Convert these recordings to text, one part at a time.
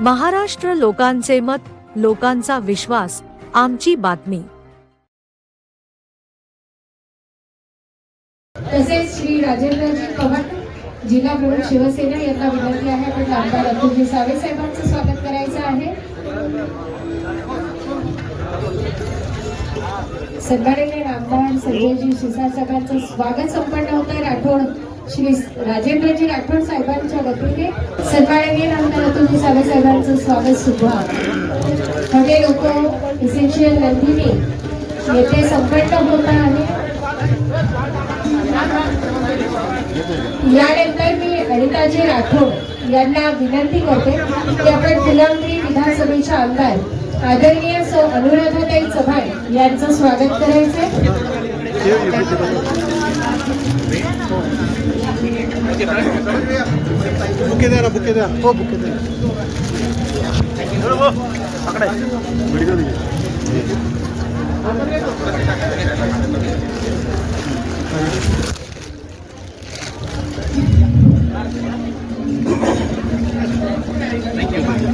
महाराष्ट्र लोकांचे मत, लोकांचा विश्वास, आमची बातमी। तसेच श्री राजेंद्रजी पवार जिल्हा प्रमुख शिवसेना यांना विनंती आहे आपण आमदार अतुलजी सावे साहेबांचं स्वागत करायचं आहे। सन्माननीय आमदार संजयजी शिरसाट साहेबांचं स्वागत संपन्न होत आहे। राठोड श्री राजेंद्रजी राठोड साहेबांच्या वतीने सन्माननीय आमदार अतुलजी सावे साहेबांचं स्वागत सुद्धा हॉटेल उको इसेन्शियल नंदिनी येथे संपन्न होत आहे। यानंतर मी अनिताजी राठोड यांना विनंती करते की आपण फुलंब्री विधानसभेच्या आमदार आदरणीय सौ अनुराधाताई चव्हाण यांचं स्वागत करायचे।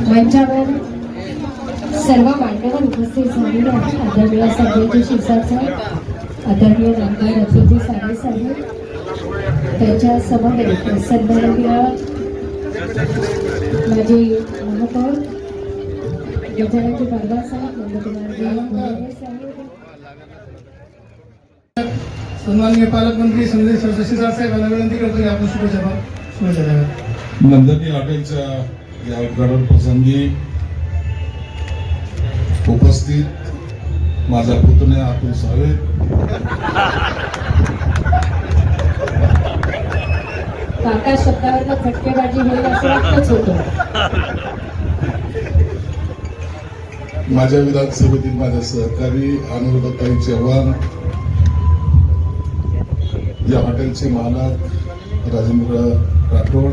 मंचावर सर्व मान्यवर उपस्थित झालेले आहेत। आदरणीय संजयजी शिरसाट साहेब, आदरणीय आमदार अतुलजी सावे साहेब, त्यांच्या समवेत सन्माननीय माझे महापौर गजाननजी परवा साहेब, नंदकुमारजी साहेब, सन्माननीय पालकमंत्री संजय शिरसाट साहेबांना विनंती करतो की आपण शुभेच्छा द्याव्यात। नंदिनी हॉटेलच्या या उद्घाटन प्रसंगी उपस्थित माझा पुतण्या अतुल सावे, काका शब्दावर फटकेबाजी होईल असं वाटतच होतं। माझ्या विधानसभेतील माझ्या सहकारी अनुराधाताई चव्हाण, या हॉटेलचे मालक राजेंद्र राठोड,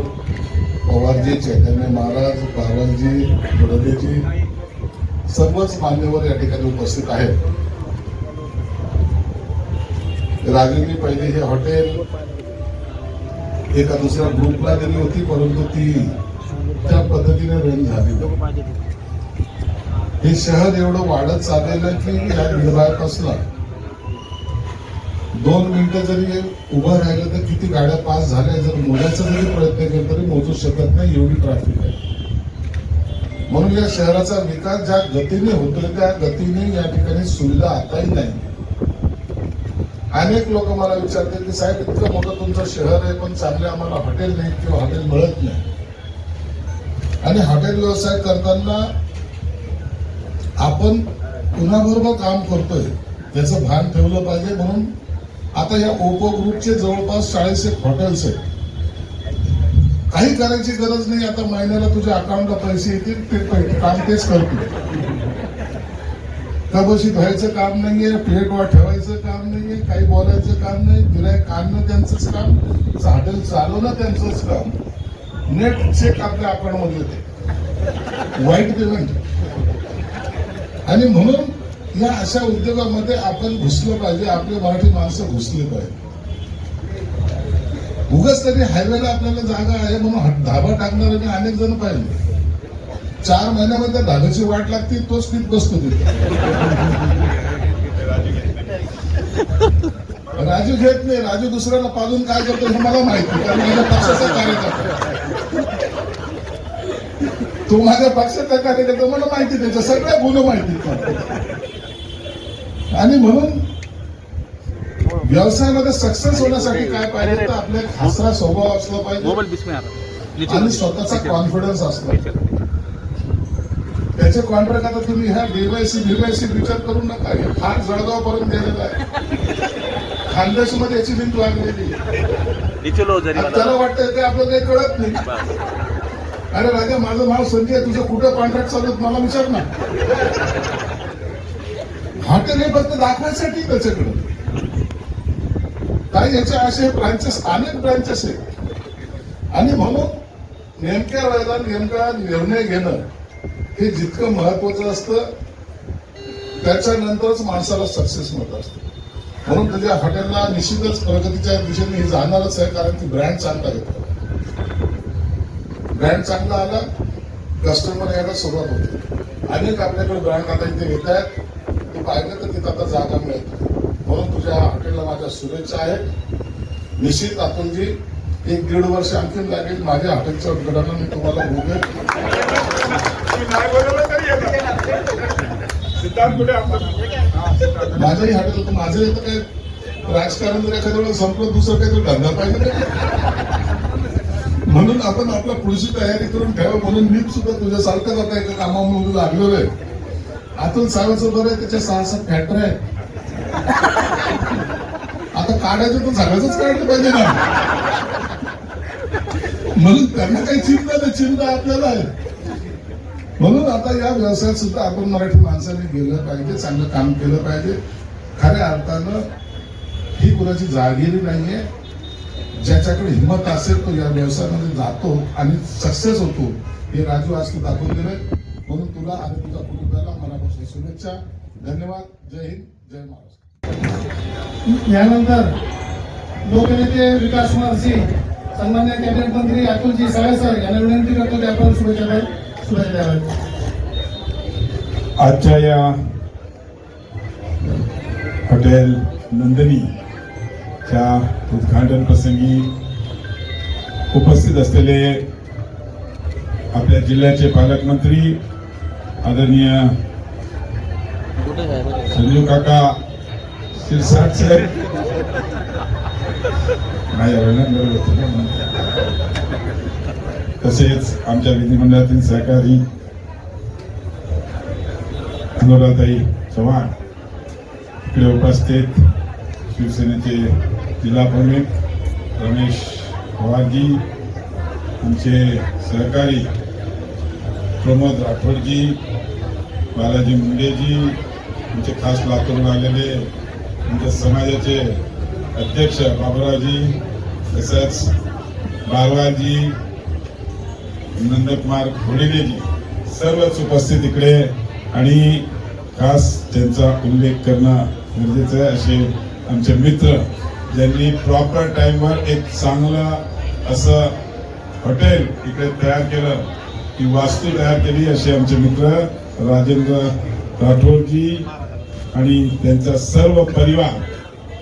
पवारजी, चैतन्य महाराज, बाबाजी, बडोदेजी, सर्वच मान्यवर या ठिकाणी उपस्थित आहेत। राजेंनी पहिले हे हॉटेल एका दुसऱ्या ग्रुपला दिली होती, परंतु ती त्या पद्धतीने रन झाली। हे शहर एवढं वाढत चाललेलं की या निर्भयापासून 2 मिनिटं जरी उभं राहिलं तर किती गाड्या पास झाल्या जर मोजायचा जरी प्रयत्न केला तरी मोजू शकत नाही, एवढी ट्रॅफिक आहे। म्हणून या शहराचा विकास ज्या गतीने होतोय त्या गतीने या ठिकाणी सुविधा आताही नाही। अनेक लोक मला विचारतात की साहेब इतकं मोठं तुमचं शहर आहे पण चांगले आम्हाला हॉटेल नाही किंवा हॉटेल मिळत नाही। आणि हॉटेल व्यवसाय करताना आपण कुणाबरोबर काम करतोय त्याचं भान ठेवलं पाहिजे। म्हणून आता या ओपो ग्रुपचे जवळपास 40 हॉटेल्स आहेत। काही करायची गरज नाही, आता महिन्याला तुझ्या अकाउंटला पैसे येतील, ते काम तेच करतील। कबशीत व्हायचं काम नाहीये, प्लेटवर ठेवायचं काम नाहीये, काही बोलायचं काम नाही, गिऱ्हाईक आणणं त्यांचंच काम, हॉटेल चालवणं त्यांचंच काम, नेट चेक आपल्या अकाउंटमध्ये येते, वाईट पेमेंट। आणि म्हणून या अशा उद्योगामध्ये आपण घुसलं पाहिजे, आपले मराठी माणसं घुसले पाहिजे। उगाच तरी हायवेला आपल्याला जागा आहे म्हणून धाबा टाकणारे अनेक जण पाहिजे। 4 महिन्यामध्ये धाब्याची वाट लागते, तोच पीठ बसतो तिथे। राजू घेत नाही, राजू दुसऱ्याला पाजून काय करतो हे मला माहिती, कारण माझ्या पक्षाचा कार्यकर्ता, तो माझ्या पक्षाचा कार्यकर्ता, मला माहिती, त्याच्या सगळ्या गुण माहिती। आणि म्हणून व्यवसायामध्ये सक्सेस होण्यासाठी काय पाहिजे तर आपल्या हसरा स्वभाव असला पाहिजे आणि स्वतःचा कॉन्फिडन्स असला पाहिजे। त्याचे कॉन्ट्रॅक्ट आता तुम्ही ह्या डीवायसी विचार करू नका, फार जळगाव पर्यंत गेलेला आहे, खानदेश मध्ये याची लिंक लागलेली, त्याला वाटतं ते आपलं काही कळत नाही। अरे राजा, माझं नाव संजय, तुझं कुठं कॉन्ट्रॅक्ट चालत मला विचार ना। हॉटेल हे फक्त दाखवायसाठी त्याच्याकडे काही याचे असे ब्रांचेस, अनेक ब्रांचेस आहेत। आणि म्हणून नेमक्या वेळेला नेमका निर्णय घेणं हे जितकं महत्वाचं असतं त्याच्यानंतरच माणसाला सक्सेस मिळत असतं। म्हणून तुझ्या हॉटेलला निश्चितच प्रगतीच्या दिशेने हे जाणारच आहे, कारण की ब्रँड चांगला येतो। ब्रँड चांगला आला कस्टमर यायला सुरुवात होते. अनेक आपल्याकडे ब्रँड आता इथे येत आहेत, ते पाहिलं तर तिथं आता जागा मिळते. म्हणून तुझ्या हॉटेलला माझ्या शुभेच्छा आहेत. निश्चित अतुलजी 1-1.5 वर्ष आणखी लागेल माझ्या हॉटेलच्या उद्घाटनाला मी तुम्हाला बोलवेन. माझ्याही हॉटेल माझं इथं काय राजकारण जर एखाद्या वेळेला संपलं, दुसरं काहीतरी धंदा पाहिजे म्हणून आपण आपल्या पुढची तयारी करून ठेवा. म्हणून मी सुद्धा तुझ्यासारखंच आता एका कामामध्ये लागलेलो आहे. अतुल साहेबांचं बरं आहे, त्याच्या 6-7 फॅक्टरी आहे. आता काढायचं तर सगळ्याच काढलं पाहिजे ना, म्हणून त्यांना काही चिंता नाही, चिंता आपल्याला आहे. म्हणून आता या व्यवसायात सुद्धा आपण मराठी माणसाने गेलं पाहिजे, चांगलं काम केलं पाहिजे. खऱ्या अर्थानं ही कुणाची जागीरी नाहीये. ज्याच्याकडे हिंमत असेल तो या व्यवसायामध्ये जातो आणि सक्सेस होतो. हे राजू आज तू दाखवून दिलंय. म्हणून तुला आणि तुझ्या कुटुंबाला मनापासून शुभेच्छा. धन्यवाद. जय हिंद, जय महाराष्ट्र. यानंतर लोकनेते विकास कुमार सिंग, सन्मान्य कॅबिनेट मंत्री अतुलजी साळे सर यांना विनंती करतो की आपण शुभेच्छा द्याव्यात. आजच्या या हॉटेल नंदिनीच्या उद्घाटन प्रसंगी उपस्थित असलेले आपल्या जिल्ह्याचे पालकमंत्री आदरणीय संजीव काका शिरसाट साहेब, तसेच आमच्या विधिमंडळातील सहकारी अनुराधाताई चव्हाण, इकडे उपस्थित शिवसेनेचे जिल्हा प्रमुख रमेश पवारजी, आमचे सहकारी प्रमोद राठोडजी, बालाजी मुंडेजी, आमचे खास लातूरून आलेले आमच्या समाजाचे अध्यक्ष बाबुरावजी, तसंच बालवाजी, नंदकुमार घोडेलेजी, सर्वच उपस्थित इकडे. आणि खास त्यांचा उल्लेख करणं गरजेचं आहे असे आमचे मित्र, ज्यांनी प्रॉपर टाइमवर एक चांगलं असं हॉटेल इकडे तयार केलं, ती वास्तू तयार केली, असे आमचे मित्र राजेंद्र राठोडजी आणि त्यांचा सर्व परिवार,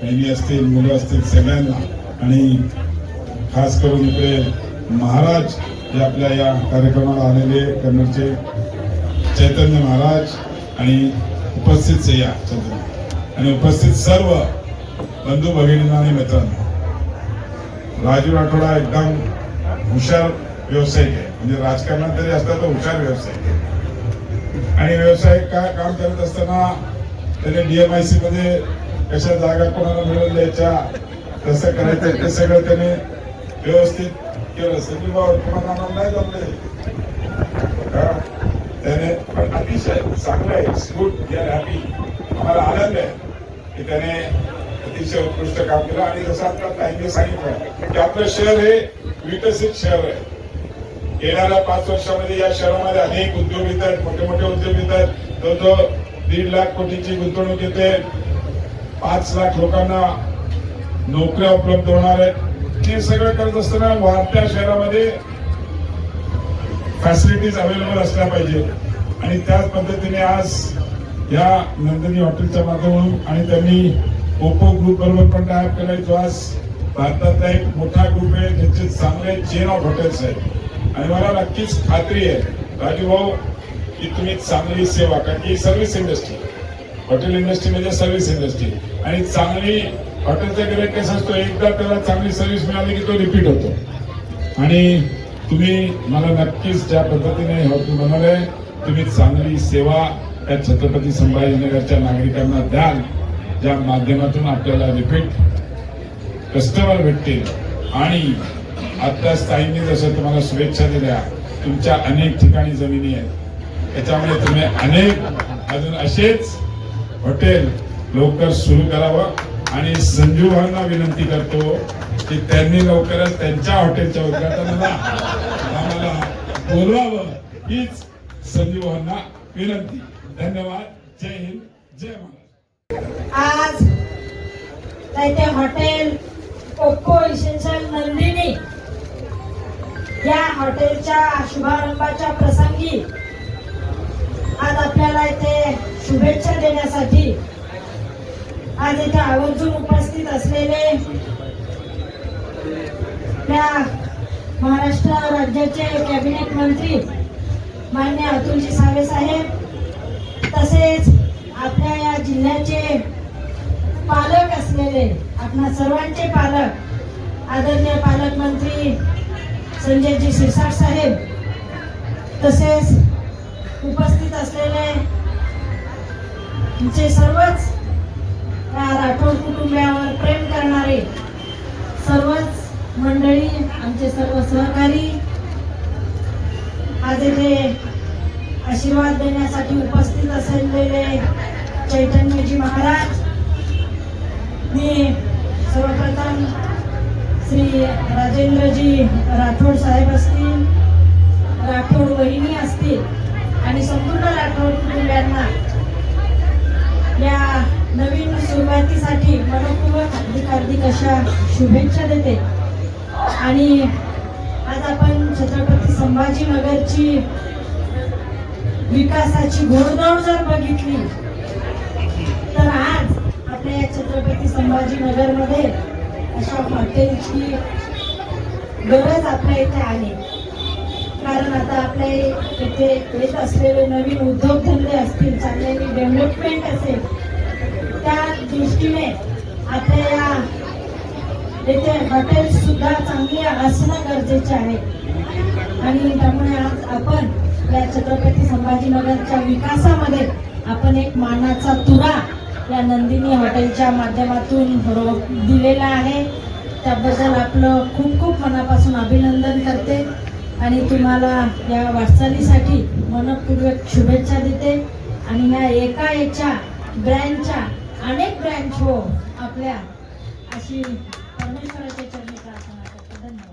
बहिणी असतील, मुलं असतील, सगळ्यांना. आणि खास करून इकडे महाराज जे आपल्या या कार्यक्रमाला आलेले कन्नडचे चैतन्य महाराज आणि उपस्थित सह्या आणि उपस्थित सर्व बंधू भगिनींना आणि मित्रांना. राजू राठोडा एकदम हुशार व्यावसायिक आहे, म्हणजे राजकारणात तरी असला तर हुशार व्यावसायिक आहे. आणि व्यावसायिक काम करत असताना त्याने DMIC मध्ये कशा जागा कोणाला मिळवून द्यायच्या, कसं करायचं ते सगळं त्याने व्यवस्थित केलं. संजीव भाऊ तुम्हाला नाही जमले, त्याने पण अतिशय चांगलं आहे, गुड, वी आर हॅपी. आम्हाला आनंद आहे की त्याने अतिशय उत्कृष्ट काम केलं. आणि जसं आता ताईंनी सांगितलं की आपलं शहर हे विकसित शहर आहे. येणाऱ्या 5 वर्षामध्ये या शहरामध्ये अनेक उद्योग येत आहेत, मोठे मोठे उद्योग येत आहेत. जो 1.5 लाख कोटीची गुंतवणूक येते, 5 लाख लोकांना नोकऱ्या उपलब्ध होणार आहेत. हे सगळं करत असताना वाढत्या शहरामध्ये फॅसिलिटीज अवेलेबल असल्या पाहिजे. आणि त्याच पद्धतीने आज या नंदिनी हॉटेलच्या माध्यमातून आणि त्यांनी ओप्पो ग्रुप बरोबर पण टायअप केलाय, जो आज भारतातला एक मोठा ग्रुप आहे, ज्याचे चांगले चेन ऑफ हॉटेल्स आहेत. आणि मला नक्कीच खात्री आहे राजू भाऊ की तुम्ही चांगली सेवा, कारण की सर्व्हिस इंडस्ट्री, हॉटेल इंडस्ट्री म्हणजे सर्व्हिस इंडस्ट्री, आणि चांगली हॉटेलचा गिराईक कसं असतो, एकदा त्याला चांगली सर्व्हिस मिळाली की तो रिपीट होतो. आणि तुम्ही मला नक्कीच ज्या पद्धतीने हॉटेल बनवलंय, तुम्ही चांगली सेवा या छत्रपती संभाजीनगरच्या नागरिकांना द्याल, ज्या माध्यमातून आपल्याला रिपीट कस्टमर भेटतील. आणि आता स्थायींनी जसं तुम्हाला शुभेच्छा दिल्या, तुमच्या अनेक ठिकाणी जमिनी आहेत, त्याच्यामुळे तुम्ही अनेक अजून असेच हॉटेल लवकर सुरू करावं. आणि संजू भाऊंना विनंती करतो की त्यांनी लवकरच त्यांच्या हॉटेलच्या उद्घाटनाला आम्हाला बोलवावं, हीच संजू भाऊंना विनंती. धन्यवाद. जय हिंद, जय महाराष्ट्र. आज ते हॉटेल ओप्पो इसेन्शियल नंदिनी या हॉटेलच्या शुभारंभाच्या प्रसंगी आज आपल्याला इथे शुभेच्छा देण्यासाठी आज इथे आवर्जून उपस्थित असलेले त्या महाराष्ट्र राज्याचे कॅबिनेट मंत्री माननीय अतुलजी सावे साहेब, तसेच आपल्या या जिल्ह्याचे पालक असलेले आपणा सर्वांचे पालक आदरणीय पालकमंत्री संजयजी शिरसाट साहेब, तसेच उपस्थित असलेले आमचे सर्वच राठोड कुटुंबियावर प्रेम करणारे सर्वच मंडळी, आमचे सर्व सहकारी आज इथे आशीर्वाद देण्यासाठी उपस्थित असलेले चैतन्यजी महाराज, मी सर्वप्रथम श्री राजेंद्रजी राठोड साहेब असतील, राठोड वहिनी असतील आणि संपूर्ण राठोड कुटुंबियांना या नवीन सुरुवातीसाठी मनपूर्वक हार्दिक अशा शुभेच्छा देते. आणि आज आपण छत्रपती संभाजीनगरची विकासाची घोडदौड जर बघितली तर आज आपल्या या छत्रपती संभाजीनगरमध्ये अशा हॉटेलची गरज आपल्या इथे आहे. कारण आता आपल्या इथे येत असलेले नवीन उद्योगधंदे असतील, चाललेली डेव्हलपमेंट असेल, त्या दृष्टीने आपल्या या येथे हॉटेल सुद्धा चांगली असणं गरजेचे आहे. आणि त्यामुळे आज आपण या छत्रपती संभाजीनगरच्या विकासामध्ये आपण एक मानाचा तुरा या नंदिनी हॉटेलच्या माध्यमातून दिलेला आहे. त्याबद्दल आपलं खूप खूप मनापासून अभिनंदन करते आणि तुम्हाला या वाटचालीसाठी मनपूर्वक शुभेच्छा देते. आणि ह्या एका ब्रँडच्या अनेक ब्रँच हो आपल्या अशी परमेश्वराच्या चरणी प्रार्थना करते. धन्यवाद.